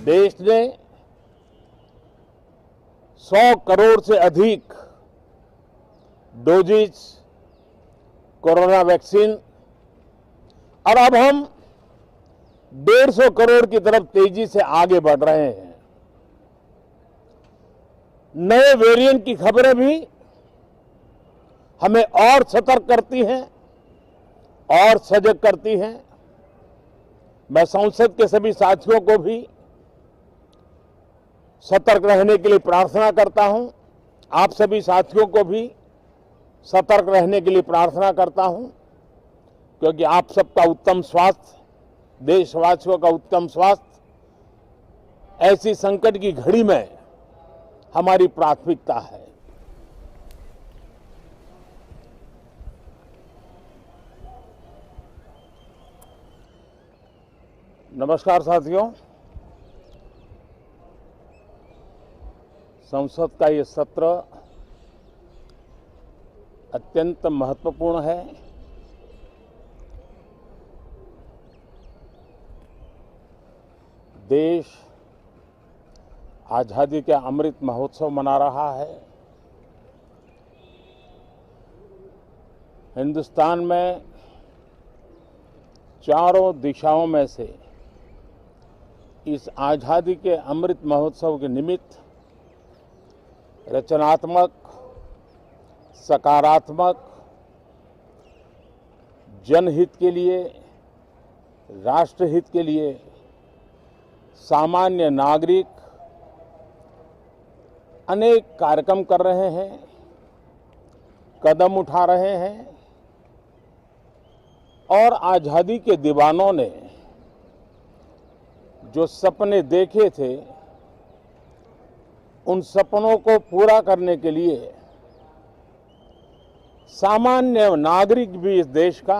देश ने 100 करोड़ से अधिक डोजेज कोरोना वैक्सीन और अब हम 150 करोड़ की तरफ तेजी से आगे बढ़ रहे हैं। नए वेरिएंट की खबरें भी हमें और सतर्क करती हैं और सजग करती हैं। मैं संसद के सभी साथियों को भी सतर्क रहने के लिए प्रार्थना करता हूं। आप सभी साथियों को भी सतर्क रहने के लिए प्रार्थना करता हूं, क्योंकि आप सबका उत्तम स्वास्थ्य, देशवासियों का उत्तम स्वास्थ्य ऐसी संकट की घड़ी में हमारी प्राथमिकता है। नमस्कार साथियों, संसद का ये सत्र अत्यंत महत्वपूर्ण है। देश आजादी के अमृत महोत्सव मना रहा है। हिंदुस्तान में चारों दिशाओं में से इस आजादी के अमृत महोत्सव के निमित्त रचनात्मक, सकारात्मक, जनहित के लिए, राष्ट्रहित के लिए सामान्य नागरिक अनेक कार्यक्रम कर रहे हैं, कदम उठा रहे हैं और आजादी के दीवानों ने जो सपने देखे थे उन सपनों को पूरा करने के लिए सामान्य नागरिक भी इस देश का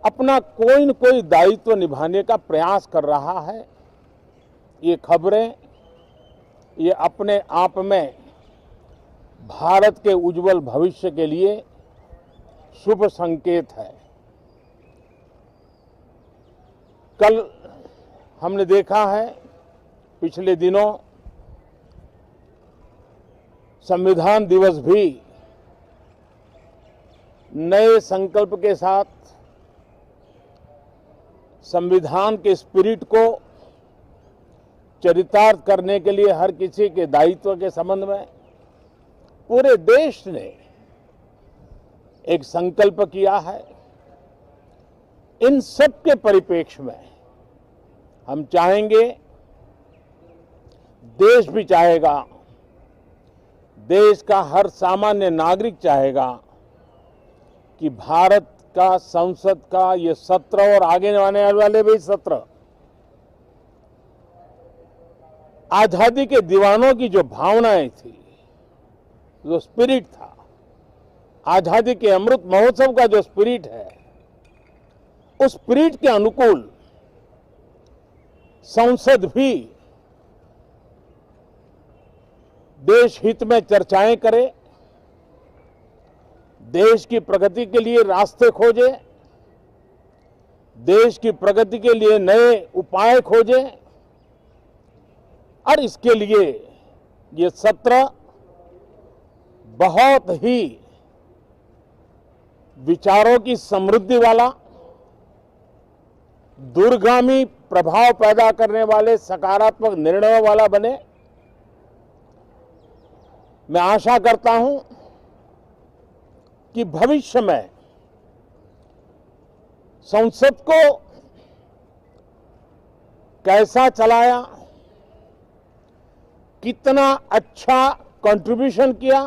अपना कोई न कोई दायित्व निभाने का प्रयास कर रहा है। ये खबरें ये अपने आप में भारत के उज्जवल भविष्य के लिए शुभ संकेत है। कल हमने देखा है, पिछले दिनों संविधान दिवस भी नए संकल्प के साथ संविधान के स्पिरिट को चरितार्थ करने के लिए हर किसी के दायित्व के संबंध में पूरे देश ने एक संकल्प किया है। इन सब के परिप्रेक्ष्य में हम चाहेंगे, देश भी चाहेगा, देश का हर सामान्य नागरिक चाहेगा कि भारत का संसद का ये सत्र और आगे आने वाले भी सत्र आजादी के दीवानों की जो भावनाएं थी, जो स्पिरिट था, आजादी के अमृत महोत्सव का जो स्पिरिट है, उस स्पिरिट के अनुकूल संसद भी देश हित में चर्चाएं करे, देश की प्रगति के लिए रास्ते खोजे, देश की प्रगति के लिए नए उपाय खोजे और इसके लिए ये सत्र बहुत ही विचारों की समृद्धि वाला, दूरगामी प्रभाव पैदा करने वाले, सकारात्मक निर्णयों वाला बने। मैं आशा करता हूं कि भविष्य में संसद को कैसा चलाया, कितना अच्छा कंट्रीब्यूशन किया,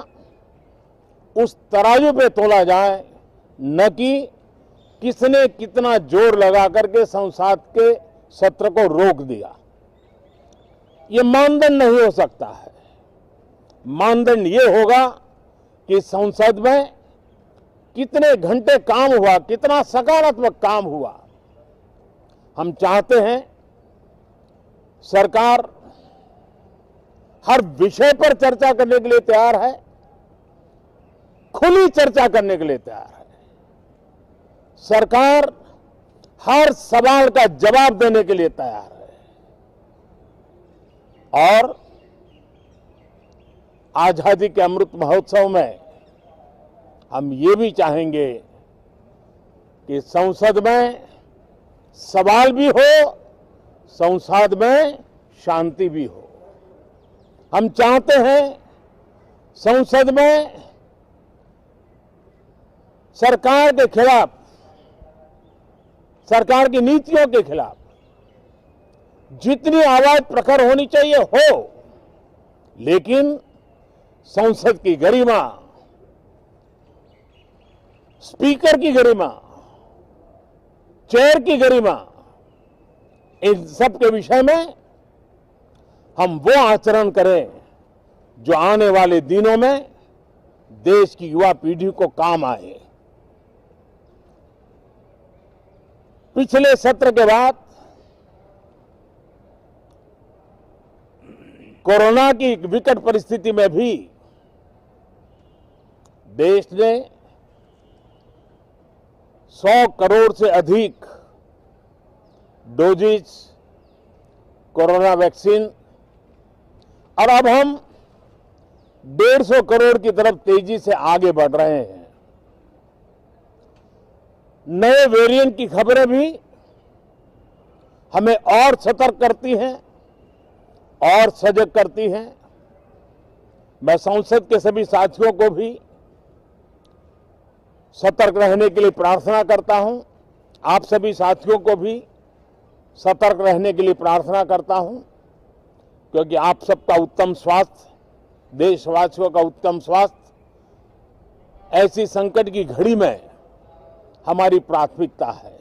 उस तराजू पे तोला जाए, न कि किसने कितना जोर लगा करके संसद के सत्र को रोक दिया। ये मानदंड नहीं हो सकता है। मानदंड ये होगा कि संसद में कितने घंटे काम हुआ, कितना सकारात्मक काम हुआ। हम चाहते हैं सरकार हर विषय पर चर्चा करने के लिए तैयार है, खुली चर्चा करने के लिए तैयार है। सरकार हर सवाल का जवाब देने के लिए तैयार है। और आजादी के अमृत महोत्सव में हम ये भी चाहेंगे कि संसद में सवाल भी हो, संसद में शांति भी हो। हम चाहते हैं संसद में सरकार के खिलाफ, सरकार की नीतियों के खिलाफ जितनी आवाज प्रखर होनी चाहिए हो, लेकिन संसद की गरिमा, स्पीकर की गरिमा, चेयर की गरिमा, इन सब के विषय में हम वो आचरण करें जो आने वाले दिनों में देश की युवा पीढ़ी को काम आए। पिछले सत्र के बाद कोरोना की विकट परिस्थिति में भी देश ने 100 करोड़ से अधिक डोजेज कोरोना वैक्सीन और अब हम 150 करोड़ की तरफ तेजी से आगे बढ़ रहे हैं। नए वेरिएंट की खबरें भी हमें और सतर्क करती हैं और सजग करती हैं। मैं संसद के सभी साथियों को भी सतर्क रहने के लिए प्रार्थना करता हूं। आप सभी साथियों को भी सतर्क रहने के लिए प्रार्थना करता हूं, क्योंकि आप सबका उत्तम स्वास्थ्य, देशवासियों का उत्तम स्वास्थ्य ऐसी संकट की घड़ी में हमारी प्राथमिकता है।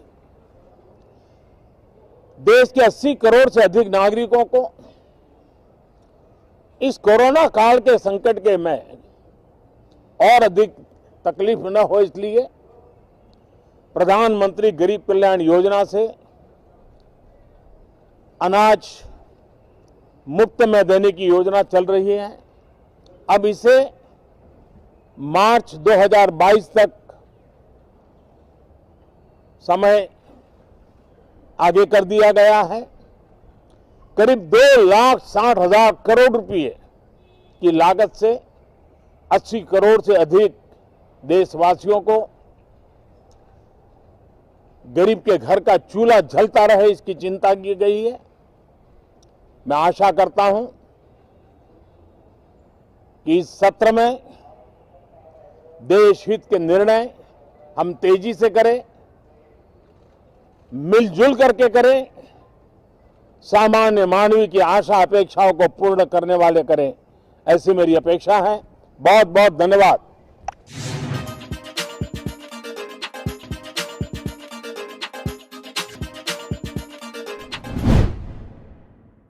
देश के 80 करोड़ से अधिक नागरिकों को इस कोरोना काल के संकट के में और अधिक तकलीफ न हो, इसलिए प्रधानमंत्री गरीब कल्याण योजना से अनाज मुफ्त में देने की योजना चल रही है। अब इसे मार्च 2022 तक समय आगे कर दिया गया है। करीब 2,60,000 करोड़ रुपए की लागत से 80 करोड़ से अधिक देशवासियों को गरीब के घर का चूल्हा जलता रहे, इसकी चिंता की गई है। मैं आशा करता हूं कि इस सत्र में देश हित के निर्णय हम तेजी से करें, मिलजुल करके करें, सामान्य मानवीय की आशा अपेक्षाओं को पूर्ण करने वाले करें, ऐसी मेरी अपेक्षा है। बहुत बहुत धन्यवाद।